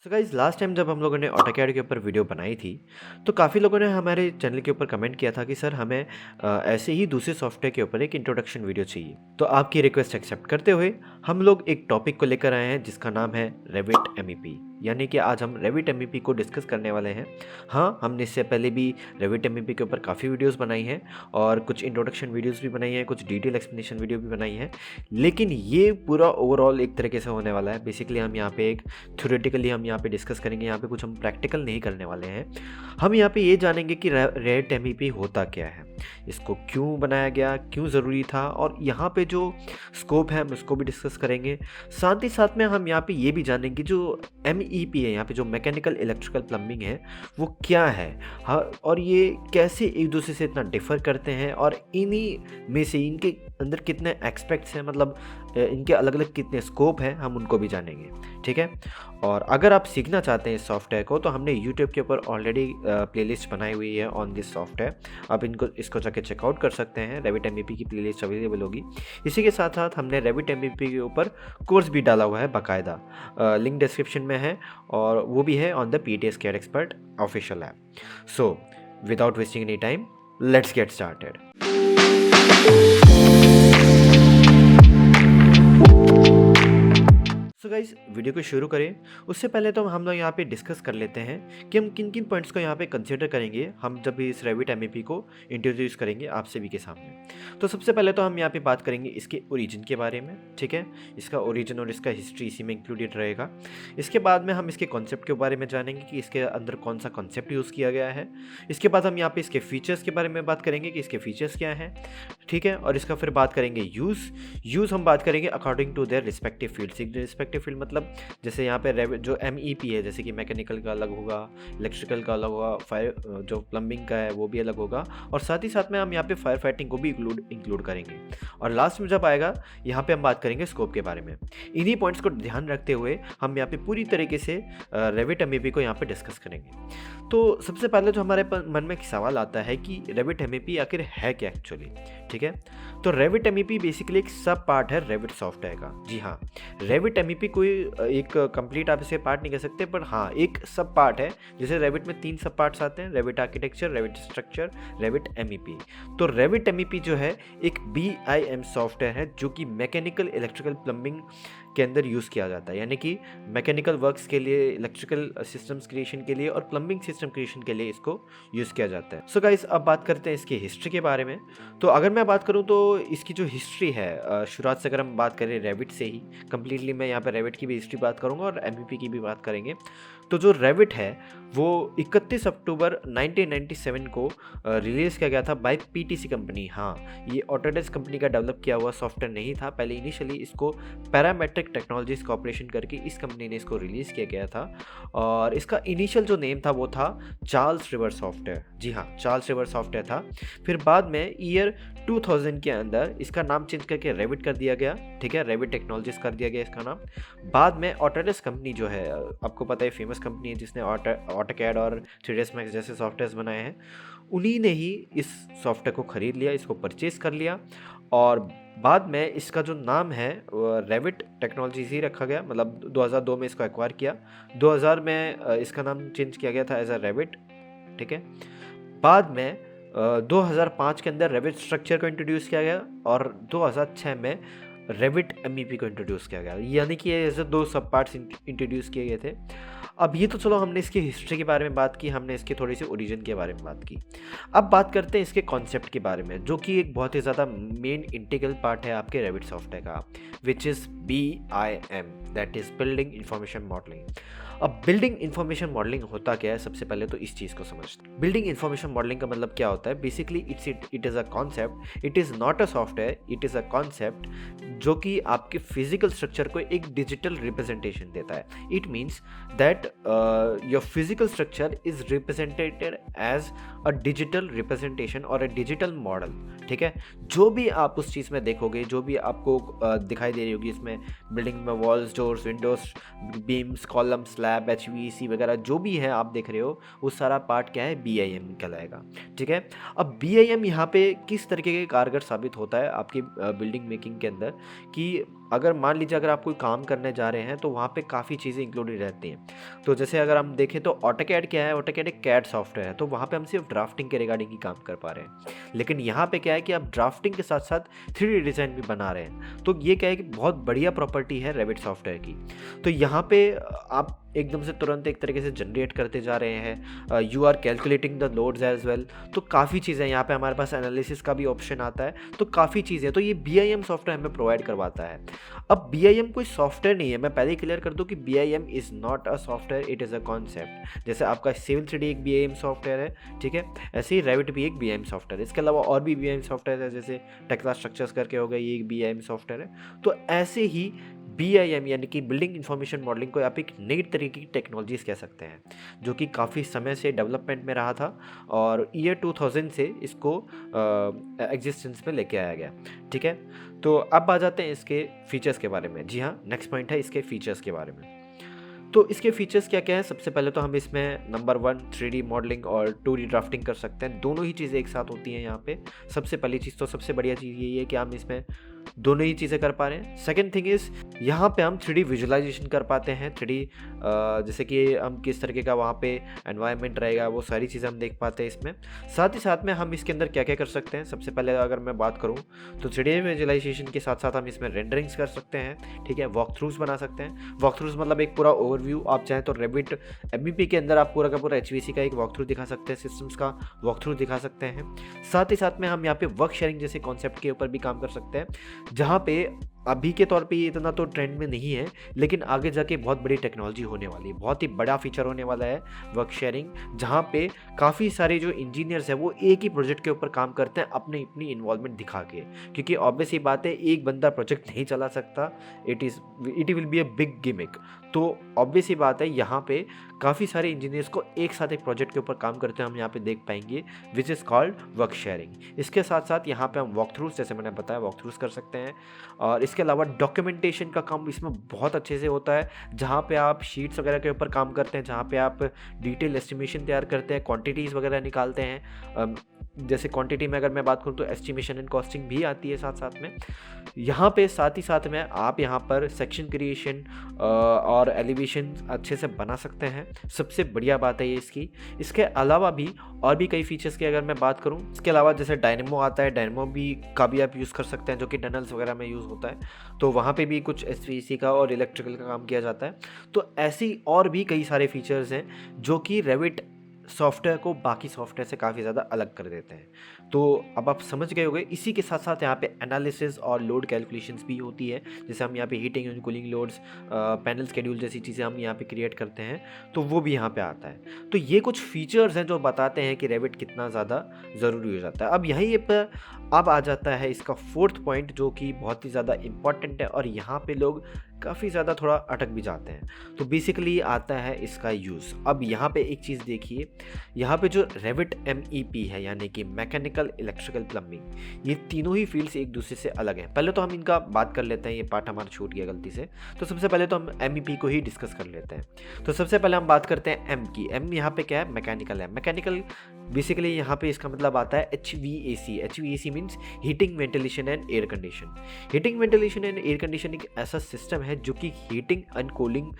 So guys last time जब हम लोगों ने ऑटोकैड के ऊपर वीडियो बनाई थी तो काफ़ी लोगों ने हमारे चैनल के ऊपर कमेंट किया था कि सर हमें ऐसे ही दूसरे सॉफ्टवेयर के ऊपर एक इंट्रोडक्शन वीडियो चाहिए। तो आपकी रिक्वेस्ट एक्सेप्ट करते हुए हम लोग एक टॉपिक को लेकर आए हैं जिसका नाम है रेविट एमईपी, यानी कि आज हम रेविट एमईपी को डिस्कस करने वाले हैं। हाँ, हमने इससे पहले भी रेविट एमईपी के ऊपर काफ़ी वीडियोस बनाई हैं और कुछ इंट्रोडक्शन वीडियोस भी बनाई हैं, कुछ डिटेल एक्सप्लेनेशन वीडियो भी बनाई हैं, लेकिन ये पूरा ओवरऑल एक तरीके से होने वाला है। बेसिकली हम यहाँ पे एक थ्योरेटिकली हम यहाँ पे डिस्कस करेंगे, यहाँ पे कुछ हम प्रैक्टिकल नहीं करने वाले हैं। हम यहाँ पे ये जानेंगे कि रेविट एमईपी होता क्या है, इसको क्यों बनाया गया, क्यों ज़रूरी था, और यहाँ पे जो स्कोप है हम उसको भी डिस्कस करेंगे। साथ ही साथ में हम यहाँ पे ये भी जानेंगे जो एमईपी है, यहाँ पे जो मैकेनिकल इलेक्ट्रिकल प्लम्बिंग है वो क्या है, हाँ, और ये कैसे एक दूसरे से इतना डिफ़र करते हैं, और इन्हीं में से इनके अंदर कितने एस्पेक्ट्स हैं, मतलब इनके अलग अलग कितने स्कोप हैं, हम उनको भी जानेंगे। ठीक है। और अगर आप सीखना चाहते हैं इस सॉफ्टवेयर को तो हमने यूट्यूब के ऊपर ऑलरेडी प्लेलिस्ट बनाई हुई है ऑन दिस सॉफ्टवेयर। आप इसको जाके चेकआउट कर सकते हैं। रेविट एमईपी की प्लेलिस्ट अवेलेबल होगी। इसी के साथ साथ हमने रेविट एमईपी के ऊपर कोर्स भी डाला हुआ है बाकायदा, लिंक डिस्क्रिप्शन में है, और वो भी है on the PTS care expert official app. So without wasting any time, let's get started. So guys, video को शुरू करें उससे पहले तो हम लोग यहाँ पे डिस्कस कर लेते हैं कि हम किन किन पॉइंट्स को यहाँ पे कंसीडर करेंगे हम जब भी इस रेविट एमईपी को इंट्रोड्यूस करेंगे आप सभी के सामने। तो सबसे पहले तो हम यहाँ पे बात करेंगे इसके ओरिजिन के बारे में। ठीक है, इसका ओरिजिन और इसका हिस्ट्री इसी में इंक्लूडेड रहेगा। इसके बाद में हम इसके कॉन्सेप्ट के बारे में जानेंगे कि इसके अंदर कौन सा कॉन्सेप्ट यूज़ किया गया है। इसके बाद हम यहाँ पे इसके फीचर्स के बारे में बात करेंगे कि इसके फीचर्स क्या हैं। ठीक है, और इसका फिर बात करेंगे यूज़ हम बात करेंगे according to their respective field. Respective field मतलब जैसे यहाँ पे जो एमईपी है, जैसे कि मैकेनिकल का अलग होगा, इलेक्ट्रिकल का अलग होगा, फायर जो प्लम्बिंग का है वो भी अलग होगा, और साथ ही साथ में हम यहाँ पे फायर फाइटिंग को भी इंक्लूड करेंगे। और लास्ट में जब आएगा यहाँ पे हम बात करेंगे स्कोप के बारे में। इन्हीं पॉइंट्स को ध्यान रखते हुए हम यहाँ पे पूरी तरीके से रेविट एमईपी को यहाँ पे डिस्कस करेंगे। तो सबसे पहले जो हमारे मन में एक सवाल आता है कि रेविट एमईपी आखिर है क्या एक्चुअली। ठीक है, तो रेविट एमईपी बेसिकली एक सब पार्ट है रेविट सॉफ्टवेयर का। जी हाँ, रेविट एमईपी कोई एक कंप्लीट आप इसे पार्ट नहीं कह सकते, पर हाँ एक सब पार्ट है। जैसे रेविट में 3 सब पार्ट्स आते हैं, Revit architecture, Revit structure, Revit MEP. तो रेविट एमईपी जो है एक बीआईएम सॉफ्टवेयर है जो कि मैकेनिकल इलेक्ट्रिकल प्लम्बिंग के अंदर यूज़ किया जाता है, यानी कि मैकेनिकल वर्क्स के लिए, इलेक्ट्रिकल सिस्टम्स क्रिएशन के लिए और प्लम्बिंग सिस्टम क्रिएशन के लिए इसको यूज़ किया जाता है। सो गाइस, अब बात करते हैं इसकी हिस्ट्री के बारे में। तो अगर मैं बात करूं तो इसकी जो हिस्ट्री है, शुरुआत से अगर हम बात करें रेविट से ही कंप्लीटली, मैं यहाँ पर रेविट की भी हिस्ट्री बात करूँगा और एमईपी की भी बात करेंगे। तो जो रेविट है वो 31 अक्टूबर 1997 को रिलीज़ किया गया था बाय पीटीसी कंपनी। हाँ, ये ऑटोडेस्क कंपनी का डेवलप किया हुआ सॉफ्टवेयर नहीं था। पहले इनिशियली इसको पैरामेट्रिक टेक्नोलॉजीज कॉर्पोरेशन करके इस कंपनी ने इसको रिलीज़ किया गया था, और इसका इनिशियल जो नेम था वो था चार्ल्स रिवर सॉफ्टवेयर। जी हाँ, चार्ल्स रिवर सॉफ्टवेयर था। फिर बाद में ईयर 2000 के अंदर इसका नाम चेंज करके रेविट कर दिया गया। ठीक है, रेविट टेक्नोलॉजीज कर दिया गया इसका नाम। बाद में ऑटोडेस्क कंपनी जो है, आपको पता है फेमस कंपनी है जिसने ऑटोकैड और 3ds मैक्स जैसे सॉफ्टवेयर्स बनाए हैं, उन्हीं ने ही इस सॉफ्टवेयर को ख़रीद लिया, इसको परचेज़ कर लिया, और बाद में इसका जो नाम है रेविट टेक्नोलॉजीज ही रखा गया। मतलब 2002 में इसको एक्वायर किया, 2000 में इसका नाम चेंज किया गया था एज अ रेविट। ठीक है, बाद में 2005 के अंदर रेविट स्ट्रक्चर को इंट्रोड्यूस किया गया, और 2006 में रेविट एमईपी को इंट्रोड्यूस किया गया, यानी कि ऐसे 2 सब पार्ट्स इंट्रोड्यूस किए गए थे। अब ये तो चलो हमने इसकी हिस्ट्री के बारे में बात की, हमने इसके थोड़ी सी ओरिजिन के बारे में बात की। अब बात करते हैं इसके कॉन्सेप्ट के बारे में, जो कि एक बहुत ही ज़्यादा मेन इंटीग्रल पार्ट है आपके रेविट सॉफ्टवेयर का, which is BIM, that is building information modelling. अब बिल्डिंग इंफॉर्मेशन मॉडलिंग होता क्या है, सबसे पहले तो इस चीज़ को समझते हैं। बिल्डिंग इंफॉर्मेशन मॉडलिंग का मतलब क्या होता है? Basically it is a concept, it is not a software, it is a concept जो कि आपके फिजिकल स्ट्रक्चर को एक डिजिटल रिप्रेजेंटेशन देता है। It means that your physical structure is represented as a digital representation और अ डिजिटल मॉडल। ठीक है, जो भी आप उस चीज़ में देखोगे, जो भी आपको दिखाई दे रही होगी इसमें, बिल्डिंग में walls, doors, Windows, beams, column, slab, HVAC वगैरह जो भी है आप देख रहे हो, वो सारा पार्ट क्या है? BIM कहलाएगा। ठीक है, अब BIM यहाँ पे किस तरीके के कारगर साबित होता है आपकी बिल्डिंग मेकिंग के अंदर, कि अगर मान लीजिए अगर आप कोई काम करने जा रहे हैं तो वहाँ पे काफ़ी चीज़ें इंक्लूडेड रहती हैं। तो जैसे अगर हम देखें तो ऑटोकैड क्या है, ऑटोकैड एक कैड सॉफ्टवेयर है, तो वहाँ पे हम सिर्फ ड्राफ्टिंग के रिगार्डिंग ही काम कर पा रहे हैं। लेकिन यहाँ पे क्या है कि आप ड्राफ्टिंग के साथ साथ 3D डिज़ाइन भी बना रहे हैं, तो ये क्या है कि बहुत बढ़िया प्रॉपर्टी है रेविट सॉफ्टवेयर की। तो यहाँ पे आप एकदम से तुरंत एक तरीके से जनरेट करते जा रहे हैं, you are calculating the loads as well. तो काफ़ी चीज़ें यहाँ पे हमारे पास एनालिसिस का भी ऑप्शन आता है, तो काफ़ी चीज़ें, तो ये BIM सॉफ्टवेयर हमें प्रोवाइड करवाता है। अब BIM कोई सॉफ्टवेयर नहीं है, मैं पहले ही क्लियर कर दूं कि BIM is not a software, it is a concept. जैसे आपका सिविल 3D एक BIM सॉफ्टवेयर है, ठीक है, ऐसे ही रेविट भी एक BIM सॉफ्टवेयर है। इसके अलावा और भी BIM सॉफ्टवेयर है, जैसे टेक्ला स्ट्रक्चर्स करके हो गए, ये एक BIM सॉफ्टवेयर है। तो ऐसे ही BIM यानी कि बिल्डिंग इंफॉर्मेशन मॉडलिंग को आप एक नई तरीके की टेक्नोलॉजीज़ कह सकते हैं, जो कि काफ़ी समय से डेवलपमेंट में रहा था और ईयर 2000 से इसको एग्जिस्टेंस में लेके आया गया। ठीक है, तो अब आ जाते हैं इसके फीचर्स के बारे में। जी हाँ, नेक्स्ट पॉइंट है इसके फीचर्स के बारे में। तो इसके फीचर्स क्या क्या है? सबसे पहले तो हम इसमें नंबर 1 3D मॉडलिंग और 2D ड्राफ्टिंग कर सकते हैं, दोनों ही चीज़ें एक साथ होती हैं यहाँ पे। सबसे पहली चीज़ तो सबसे बढ़िया चीज़ यही है कि हम इसमें दोनों ही चीज़ें कर पा रहे हैं। सेकंड थिंग इज़ यहाँ पे हम 3D विजुअलाइजेशन कर पाते हैं। 3D जैसे कि हम किस तरीके का वहाँ पे एनवायरनमेंट रहेगा, वो सारी चीज़ें हम देख पाते हैं इसमें। साथ ही साथ में हम इसके अंदर क्या क्या कर सकते हैं, सबसे पहले अगर मैं बात करूँ तो 3D विजुअलाइजेशन के साथ साथ हम इसमें रेंडरिंग्स कर सकते हैं, ठीक है, वॉक थ्रूज बना सकते हैं। वॉक थ्रूज मतलब एक पूरा ओवरव्यू, आप चाहें तो रेविट MEP के अंदर आप पूरा का पूरा HVAC का एक वॉक थ्रू दिखा सकते हैं, सिस्टम्स का वॉक थ्रू दिखा सकते हैं। साथ ही साथ में हम यहाँ पे वर्क शेयरिंग जैसे कॉन्सेप्ट के ऊपर भी काम कर सकते हैं, जहाँ पे अभी के तौर पे ये इतना तो ट्रेंड में नहीं है, लेकिन आगे जाके बहुत बड़ी टेक्नोलॉजी होने वाली है, बहुत ही बड़ा फीचर होने वाला है वर्क शेयरिंग, जहाँ पे काफ़ी सारे जो इंजीनियर्स हैं वो एक ही प्रोजेक्ट के ऊपर काम करते हैं अपनी इन्वॉल्वमेंट दिखा के। क्योंकि ऑब्वियस ही बात है, एक बंदा प्रोजेक्ट नहीं चला सकता, it will be a big gimmick. तो ऑब्वियस ही बात है, यहाँ पे काफ़ी सारे इंजीनियर्स को एक साथ एक प्रोजेक्ट के ऊपर काम करते हैं हम यहाँ पे देख पाएंगे, which is called work sharing. इसके साथ साथ यहाँ पे हम वॉक थ्रूज, जैसे मैंने बताया, वॉक थ्रूज कर सकते हैं। और इसके अलावा डॉक्यूमेंटेशन का काम इसमें बहुत अच्छे से होता है, जहाँ पे आप शीट्स वगैरह के ऊपर काम करते हैं, जहाँ पे आप डिटेल एस्टिमेशन तैयार करते हैं, क्वांटिटीज़ वगैरह निकालते हैं। जैसे क्वांटिटी में अगर मैं बात करूँ तो एस्टिमेशन एंड कॉस्टिंग भी आती है साथ साथ में यहाँ पे। साथ ही साथ में आप यहाँ पर सेक्शन क्रिएशन और एलिवेशन अच्छे से बना सकते हैं, सबसे बढ़िया बात है ये इसकी। इसके अलावा भी और भी कई फीचर्स की अगर मैं बात करूँ, इसके अलावा जैसे डायनेमो आता है, डायनेमो भी का भी आप यूज़ कर सकते हैं, जो कि टनल्स वगैरह में यूज़ होता है, तो वहाँ पे भी कुछ HVAC का और इलेक्ट्रिकल का काम किया जाता है। तो ऐसी और भी कई सारे फीचर्स हैं जो कि रेविट सॉफ्टवेयर को बाकी सॉफ्टवेयर से काफ़ी ज़्यादा अलग कर देते हैं। तो अब आप समझ गए होंगे। इसी के साथ साथ यहाँ पे एनालिसिस और लोड कैलकुलेशंस भी होती है, जैसे हम यहाँ पे heating and cooling loads, panel schedule जैसी चीज़ें हम यहाँ पे क्रिएट करते हैं, तो वो भी यहाँ पे आता है। तो ये कुछ फीचर्स हैं जो बताते हैं कि रेविट कितना ज़्यादा ज़रूरी हो जाता है। अब यहीं पर अब आ जाता है इसका 4th पॉइंट, जो कि बहुत ही ज़्यादा इम्पॉर्टेंट है और यहाँ पे लोग काफ़ी ज़्यादा थोड़ा अटक भी जाते हैं। तो बेसिकली आता है इसका यूज़। अब यहाँ पे एक चीज़ देखिए, यहाँ पे जो रेविट MEP है, यानी कि मैकेनिकल, इलेक्ट्रिकल, प्लम्बिंग, ये तीनों ही फील्ड्स एक दूसरे से अलग हैं। पहले तो हम इनका बात कर लेते हैं, ये पार्ट हमारा छूट गया गलती से। तो सबसे पहले तो हम MEP को ही डिस्कस कर लेते हैं। तो सबसे पहले हम बात करते हैं M की। M यहाँ पे क्या है? मैकेनिकल है। मैकेनिकल बेसिकली यहाँ पे इसका मतलब आता है HVAC। HVAC means heating, ventilation and air condition. Heating, ventilation and air condition एक ऐसा सिस्टम है जो कि हीटिंग एंड कूलिंग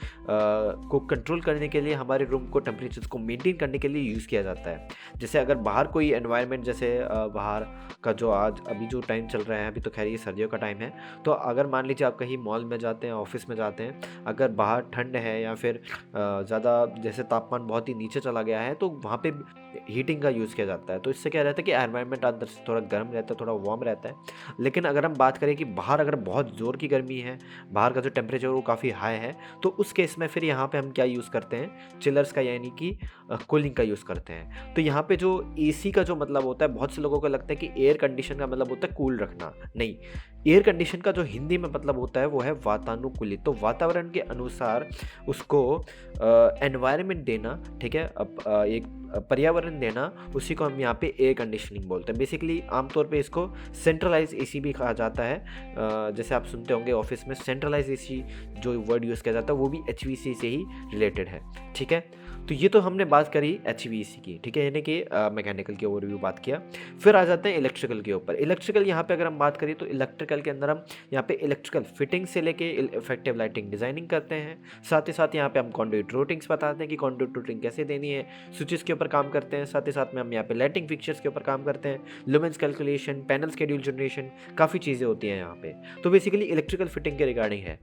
को कंट्रोल करने के लिए, हमारे रूम को टेम्परेचर को मेंटेन करने के लिए यूज़ किया जाता है। जैसे अगर बाहर कोई एनवायरनमेंट, जैसे बाहर का जो आज अभी जो टाइम चल रहा है, अभी तो खैर ये सर्दियों का टाइम है, तो अगर मान लीजिए आप कहीं मॉल में जाते हैं, ऑफिस में जाते हैं, अगर बाहर ठंड है या फिर ज़्यादा जैसे तापमान बहुत ही नीचे चला गया है, तो वहाँ पे हीटिंग का यूज़ किया जाता है। तो इससे क्या रहता है कि एनवायरनमेंट अंदर से थोड़ा गर्म रहता है, थोड़ा वार्म रहता है। लेकिन अगर हम बात करें कि बाहर अगर बहुत ज़ोर की गर्मी है, बाहर का जो टेम्परेचर वो काफ़ी हाई है, तो उस केस में फिर यहाँ पे हम क्या यूज़ करते हैं? चिलर्स का, यानी कि कूलिंग का यूज़ करते हैं। तो यहाँ पे जो AC का जो मतलब होता है, बहुत से लोगों को लगता है कि एयर कंडीशन का मतलब होता है कूल रखना। नहीं, एयर कंडीशन का जो हिंदी में मतलब होता है वो है वातानुकूलित। तो वातावरण के अनुसार उसको एनवायरनमेंट देना, ठीक है। अब एक पर्यावरण देना, उसी को हम यहाँ पे एयर कंडीशनिंग बोलते हैं। बेसिकली आमतौर पे इसको सेंट्रलाइज एसी भी कहा जाता है। जैसे आप सुनते होंगे ऑफिस में सेंट्रलाइज एसी जो वर्ड यूज़ किया जाता है वो भी एचवीएसी से ही रिलेटेड है। ठीक है, तो ये तो हमने बात करी एचवीएसी की, ठीक है, यानी कि मैकेनिकल के ओवरव्यू बात किया। फिर आ जाते हैं इलेक्ट्रिकल के ऊपर। इलेक्ट्रिकल यहाँ पे अगर हम बात करें तो इलेक्ट्रिकल के अंदर हम यहाँ पे इलेक्ट्रिकल फिटिंग से लेके इफेक्टिव लाइटिंग डिजाइनिंग करते हैं। साथ ही साथ यहाँ पे हम कॉन्ड्यूट रूटिंग्स बताते हैं कि कॉन्ड्यूट रूटिंग कैसे देनी है, स्विचेस के ऊपर काम करते हैं। साथ ही साथ में हम यहाँ पे लाइटिंग फिक्चर्स के ऊपर काम करते हैं, lumens calculation, panel schedule generation, काफ़ी चीज़ें होती हैं यहाँ पे। तो बेसिकली इलेक्ट्रिकल फिटिंग के रिगार्डिंग है।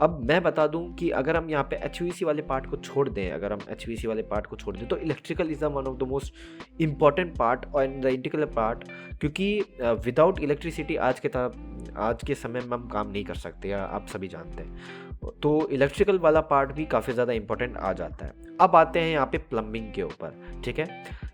अब मैं बता दूं कि अगर हम यहाँ पे एचवीएसी वाले पार्ट को छोड़ दें, अगर हम एचवीएसी वाले पार्ट को छोड़ दें तो electrical is the one of the most important part और द इंटीग्रल पार्ट, क्योंकि विदाउट इलेक्ट्रिसिटी आज के समय में हम काम नहीं कर सकते, या आप सभी जानते हैं। तो इलेक्ट्रिकल वाला पार्ट भी काफ़ी ज़्यादा इंपॉर्टेंट आ जाता है। अब आते हैं यहाँ पे प्लम्बिंग के ऊपर, ठीक है,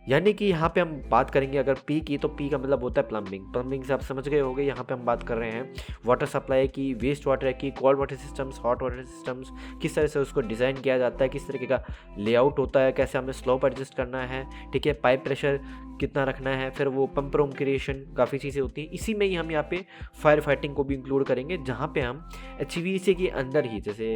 यानी कि यहाँ पे हम बात करेंगे अगर पी की, तो पी का मतलब होता है प्लम्बिंग। प्लम्बिंग से आप समझ गए होंगे, यहाँ पे हम बात कर रहे हैं वाटर सप्लाई की, वेस्ट वाटर की, cold water systems, hot water systems, किस तरह से उसको डिज़ाइन किया जाता है, किस तरीके का लेआउट होता है, कैसे हमें स्लोप एडजस्ट करना है, ठीक है, पाइप प्रेशर कितना रखना है, फिर वो पंप रूम क्रिएशन, काफ़ी चीज़ें होती हैं। इसी में ही हम यहाँ पे फायर फाइटिंग को भी इंक्लूड करेंगे, जहाँ पे हम एचवीएसी के अंदर ही जैसे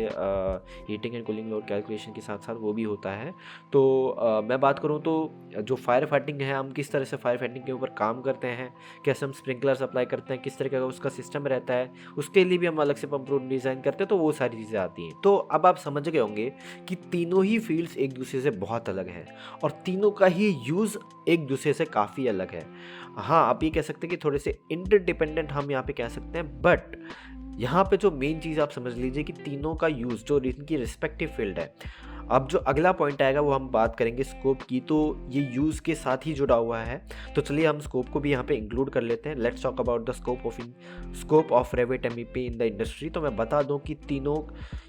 heating and cooling load calculation के साथ साथ वो भी होता है। तो मैं बात करूँ तो जो फायर फाइटिंग है, हम किस तरह से फायर फाइटिंग के ऊपर काम करते हैं, कैसे हम स्प्रिंकलर सप्लाई करते हैं, किस तरह का उसका सिस्टम रहता है, उसके लिए भी हम अलग से पंप रूम डिज़ाइन करते हैं। तो वो सारी चीज़ें आती हैं। तो अब आप समझ गए होंगे कि तीनों ही फील्ड्स एक दूसरे से बहुत अलग हैं और तीनों का ही यूज़ एक दूसरे से काफ़ी अलग है। हाँ, आप ये कह सकते हैं कि थोड़े से इंटरडिपेंडेंट हम यहाँ पे कह सकते हैं, बट यहाँ पे जो मेन चीज़ आप समझ लीजिए कि तीनों का यूज़ जो इनकी रिस्पेक्टिव फील्ड है। अब जो अगला पॉइंट आएगा वो हम बात करेंगे स्कोप की, तो ये यूज़ के साथ ही जुड़ा हुआ है। तो चलिए हम स्कोप को भी यहाँ पे इंक्लूड कर लेते हैं। Let's talk about the scope of Revit MEP in the industry. तो मैं बता दूं कि तीनों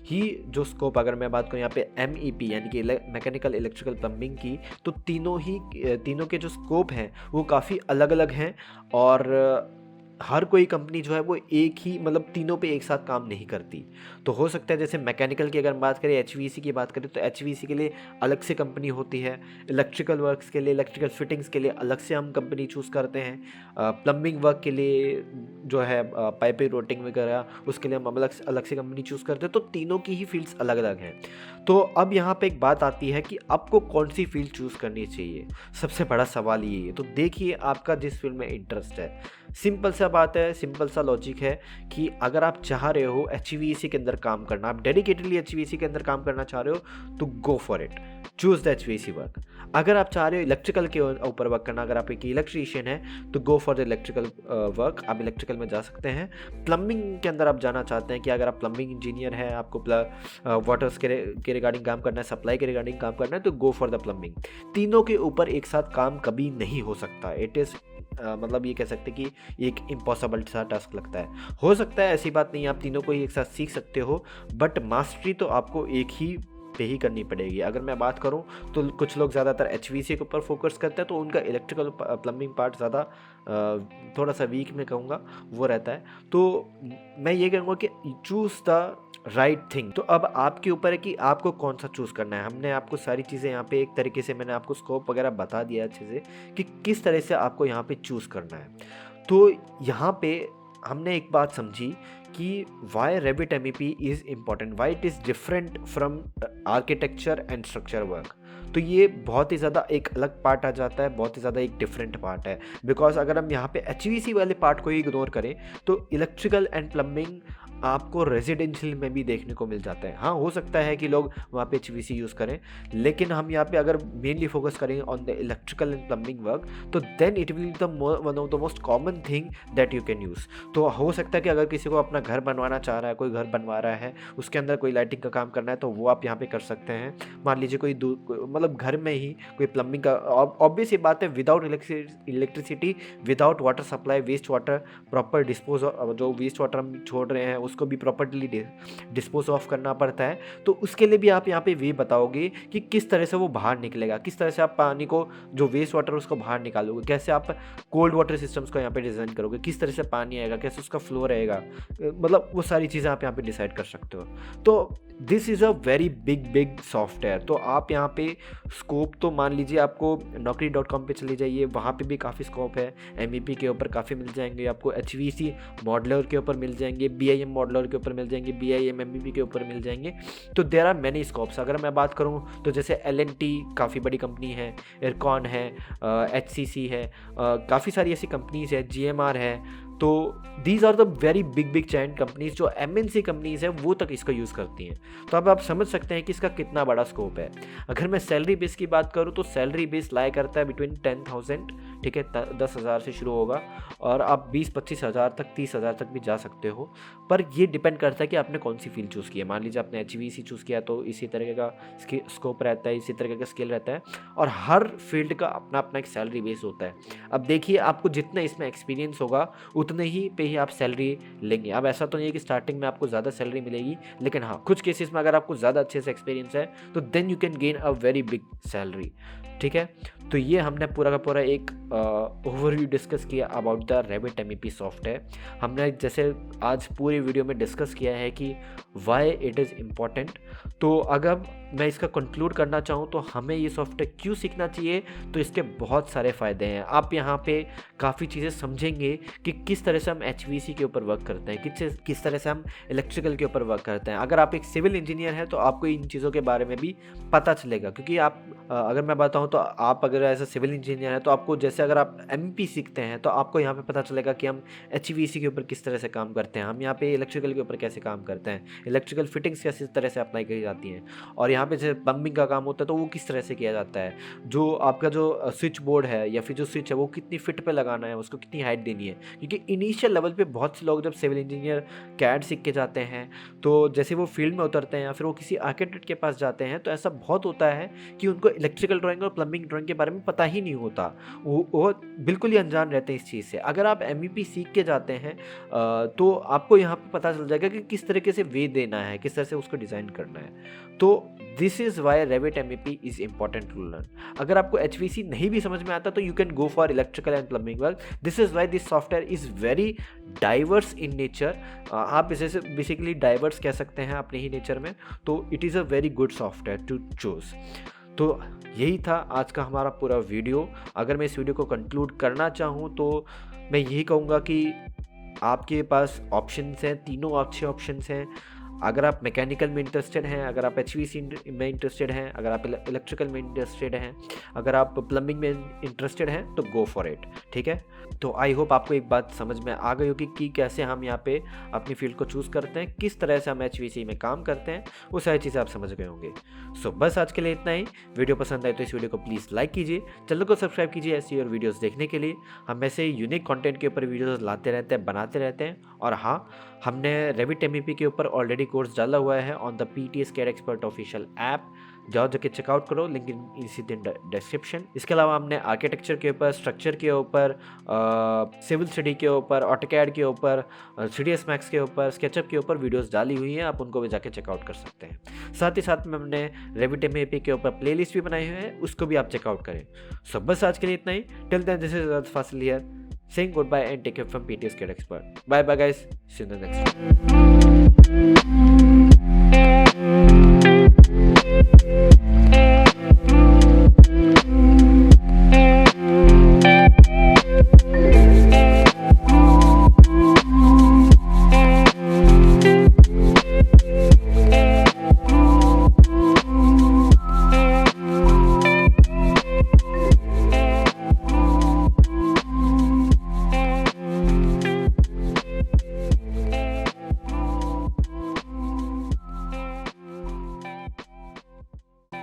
ही जो स्कोप, अगर मैं बात करूँ यहाँ पे एमईपी यानी कि मैकेनिकल इलेक्ट्रिकल प्लम्बिंग की, तो तीनों के जो स्कोप हैं वो काफ़ी अलग अलग हैं और हर कोई कंपनी जो है वो एक ही मतलब तीनों पे एक साथ काम नहीं करती। तो हो सकता है जैसे मैकेनिकल की अगर हम बात करें, एचवीएसी की बात करें, तो एचवीएसी के लिए अलग से कंपनी होती है, इलेक्ट्रिकल वर्क्स के लिए, इलेक्ट्रिकल फिटिंग्स के लिए अलग से हम कंपनी चूज़ करते हैं, प्लम्बिंग वर्क के लिए जो है पाइप रोटिंग वगैरह, उसके लिए हम अलग से कंपनी चूज़ करते हैं। तो तीनों की ही फील्ड्स अलग अलग हैं। तो अब यहाँ पे एक बात आती है कि आपको कौन सी फील्ड चूज़ करनी चाहिए। सबसे बड़ा सवाल ये है। तो देखिए आपका जिस फील्ड में इंटरेस्ट है, सिंपल सा बात है, सिंपल सा लॉजिक है कि अगर आप चाह रहे हो एचवीएसी के अंदर काम करना, आप डेडिकेटेडली एचवीएसी के अंदर काम करना चाह रहे हो, तो go for it, choose the HVAC work. अगर आप चाह रहे हो इलेक्ट्रिकल के ऊपर वर्क करना, अगर आप एक इलेक्ट्रीशियन है तो go for the electrical work, आप इलेक्ट्रिकल में जा सकते हैं। प्लम्बिंग के अंदर आप जाना चाहते हैं कि अगर आप प्लम्बिंग इंजीनियर है, आपको वाटर्स के रिगार्डिंग काम करना है, सप्लाई के रिगार्डिंग काम करना है, तो गो फॉर द प्लम्बिंग। तीनों के ऊपर एक साथ काम कभी नहीं हो सकता। इट इज़ मतलब ये कह सकते हैं कि एक इम्पॉसिबल सा टास्क लगता है। हो सकता है ऐसी बात नहीं, आप तीनों को ही एक साथ सीख सकते हो, बट मास्टरी तो आपको एक ही पे ही करनी पड़ेगी। अगर मैं बात करूं तो कुछ लोग ज़्यादातर एचवीएसी के ऊपर फोकस करते हैं, तो उनका इलेक्ट्रिकल प्लम्बिंग पार्ट ज़्यादा थोड़ा सा वीक में कहूँगा वो रहता है। तो मैं ये कहूँगा कि चूज़ द राइट थिंग। तो अब आपके ऊपर है कि आपको कौन सा चूज़ करना है। हमने आपको सारी चीज़ें यहाँ पे एक तरीके से मैंने आपको स्कोप वगैरह बता दिया अच्छे से कि किस तरह से आपको यहाँ पे चूज़ करना है। तो यहाँ पे हमने एक बात समझी कि why Revit MEP is important, why it is different from architecture and structure work. तो ये बहुत ही ज़्यादा एक अलग पार्ट आ जाता है, बहुत ही ज़्यादा एक डिफरेंट पार्ट है। बिकॉज अगर हम यहाँ पे एचवीएसी वाले पार्ट को ही इग्नोर करें तो इलेक्ट्रिकल एंड प्लम्बिंग आपको रेजिडेंशियल में भी देखने को मिल जाता है। हाँ, हो सकता है कि लोग वहाँ पे एचवीएसी यूज़ करें, लेकिन हम यहाँ पे अगर मेनली फोकस करें on the electrical and plumbing work, तो then it will the one of the most common thing that you can use. तो हो सकता है कि अगर किसी को अपना घर बनवाना चाह रहा है, कोई घर बनवा रहा है, उसके अंदर कोई लाइटिंग का काम करना है, तो वो आप यहाँ पे कर सकते हैं। मान लीजिए कोई मतलब घर में ही कोई प्लम्बिंग का, ऑब्वियस ये बात है, without electricity, without water supply, waste water proper dispose, जो वेस्ट वाटर हम छोड़ रहे हैं उसको भी प्रॉपर्ली डिस्पोज ऑफ करना पड़ता है। तो उसके लिए भी आप यहाँ पे वे बताओगे कि किस तरह से वो बाहर निकलेगा, किस तरह से आप पानी को जो वेस्ट वाटर उसको बाहर निकालोगे, कैसे आप कोल्ड वाटर सिस्टम्स को यहाँ पे डिज़ाइन करोगे, किस तरह से पानी आएगा, कैसे उसका फ्लो रहेगा, मतलब वो सारी चीज़ें आप यहाँ पे डिसाइड कर सकते हो। तो this is a very big software. तो आप यहाँ पे स्कोप तो मान लीजिए आपको naukri.com पे चले जाइए, वहाँ पे भी काफ़ी स्कोप है। MEP के ऊपर काफ़ी मिल जाएंगे आपको, HVC मॉडलर के ऊपर मिल जाएंगे, BIM मॉडलर के ऊपर मिल जाएंगे, BIM MEP के ऊपर मिल जाएंगे। तो देयर आर मैनी स्कोप्स। अगर मैं बात करूँ तो जैसे L&T काफ़ी बड़ी कंपनी है, एयरकॉन है, HCC है, काफ़ी सारी ऐसी कंपनीज है, GMR है। तो these are the very big giant companies, जो MNC कंपनीज है वो तक इसका यूज़ करती हैं। तो अब आप समझ सकते हैं कि इसका कितना बड़ा स्कोप है। अगर मैं सैलरी बेस की बात करूँ तो सैलरी बेस लाई करता है बिटवीन 10,000, ठीक है, 10,000 से शुरू होगा और आप 20-25 हज़ार तक, 30 हज़ार तक भी जा सकते हो। पर ये डिपेंड करता है कि आपने कौन सी फील्ड चूज़ की है। मान लीजिए आपने HVC चूज़ किया तो इसी तरीके का स्कोप रहता है, इसी तरीके का स्किल रहता है, और हर फील्ड का अपना अपना एक सैलरी बेस होता है। अब देखिए आपको जितना इसमें एक्सपीरियंस होगा उतने ही पे ही आप सैलरी लेंगे। अब ऐसा तो नहीं है कि स्टार्टिंग में आपको ज़्यादा सैलरी मिलेगी, लेकिन हाँ कुछ केसेस में अगर आपको ज़्यादा अच्छे से एक्सपीरियंस है तो then you can gain a very big salary, ठीक है। तो ये हमने पूरा का पूरा एक ओवरव्यू डिस्कस किया about the Revit MEP software. हमने जैसे आज पूरी वीडियो में डिस्कस किया है कि वाई इट इज़ इम्पॉर्टेंट। तो अगर मैं इसका कंक्लूड करना चाहूँ तो हमें ये सॉफ्टवेयर क्यों सीखना चाहिए, तो इसके बहुत सारे फ़ायदे हैं। आप यहाँ पे काफ़ी चीज़ें समझेंगे कि किस तरह से हम HVC के ऊपर वर्क करते हैं, किस तरह से हम इलेक्ट्रिकल के ऊपर वर्क करते हैं। अगर आप एक सिविल इंजीनियर हैं तो आपको इन चीज़ों के बारे में भी पता चलेगा, क्योंकि आप अगर मैं बताऊँ तो आप अगर एज अ सिविल इंजीनियर हैं तो आपको, जैसे अगर आप MEP सीखते हैं तो आपको यहाँ पे पता चलेगा कि हम HVC के ऊपर किस तरह से काम करते हैं, हम यहाँ पे इलेक्ट्रिकल के ऊपर कैसे काम करते हैं, इलेक्ट्रिकल फिटिंग्स कैसे तरह से अप्लाई की जाती हैं, और यहाँ पे जैसे प्लम्बिंग का काम होता है तो वो किस तरह से किया जाता है, जो आपका जो स्विच बोर्ड है या फिर जो स्विच है वो कितनी फिट पे लगाना है, उसको कितनी हाइट देनी है। क्योंकि इनिशियल लेवल पे बहुत से लोग जब सिविल इंजीनियर CAD सीख के जाते हैं तो जैसे वो फील्ड में उतरते हैं या फिर वो किसी आर्किटेक्ट के पास जाते हैं तो ऐसा बहुत होता है कि उनको इलेक्ट्रिकल ड्राइंग और प्लम्बिंग ड्राइंग के बारे में पता ही नहीं होता, वो बिल्कुल ही अनजान रहते हैं इस चीज़ से। अगर आप MEP सीख के जाते हैं तो आपको यहाँ पे पता चल जाएगा कि किस तरीके से वे देना है, किस तरह से उसको डिज़ाइन करना है। तो this is why Revit MEP is important to learn. अगर आपको HVC नहीं भी समझ में आता तो you can go for electrical and plumbing work. This is why this software is very diverse in nature. आप इसे बेसिकली डाइवर्स कह सकते हैं अपने ही नेचर में। तो it is a very good software to choose. तो यही था आज का हमारा पूरा वीडियो। अगर मैं इस वीडियो को कंक्लूड करना चाहूँ तो मैं यही कहूँगा कि आपके पास ऑप्शंस हैं, तीनों अच्छे ऑप्शंस हैं। अगर आप मैकेनिकल में इंटरेस्टेड हैं, अगर आप HVC में इंटरेस्टेड हैं, अगर आप इलेक्ट्रिकल में इंटरेस्टेड हैं, अगर आप प्लम्बिंग में इंटरेस्टेड हैं तो गो फॉर इट, ठीक है। तो आई होप आपको एक बात समझ में आ गई होगी कि कैसे हम यहाँ पे अपनी फील्ड को चूज़ करते हैं, किस तरह से हम HVC में काम करते हैं, वो सारी चीज़ें आप समझ गए होंगे। सो बस आज के लिए इतना ही। वीडियो पसंद आए तो इस वीडियो को प्लीज़ लाइक कीजिए, चैनल को सब्सक्राइब कीजिए ऐसी और वीडियोज़ देखने के लिए। हम ऐसे यूनिक कंटेंट के ऊपर वीडियोज़ लाते रहते हैं, बनाते रहते हैं। और हाँ, हमने Revit MEP के ऊपर ऑलरेडी कोर्स डाला हुआ है on the PTS CAD expert official app. जाओ जाके चेकआउट करो, लिंक इसी दिन डिस्क्रिप्शन। इसके अलावा हमने आर्किटेक्चर के ऊपर, स्ट्रक्चर के ऊपर, सिविल स्टडी के ऊपर, ऑटोकैड के ऊपर, 3ds Max के ऊपर, स्केचअप के ऊपर वीडियोस डाली हुई हैं, आप उनको भी जाके चेकआउट कर सकते हैं। साथ ही साथ में हमने Revit MEP के ऊपर प्लेलिस्ट भी बनाई हुई है, उसको भी आप चेकआउट करें। सो बस आज के लिए इतना ही। Till then this is Fasil here saying goodbye and take care from PTS CAD expert. Bye bye guys, see you in the next one.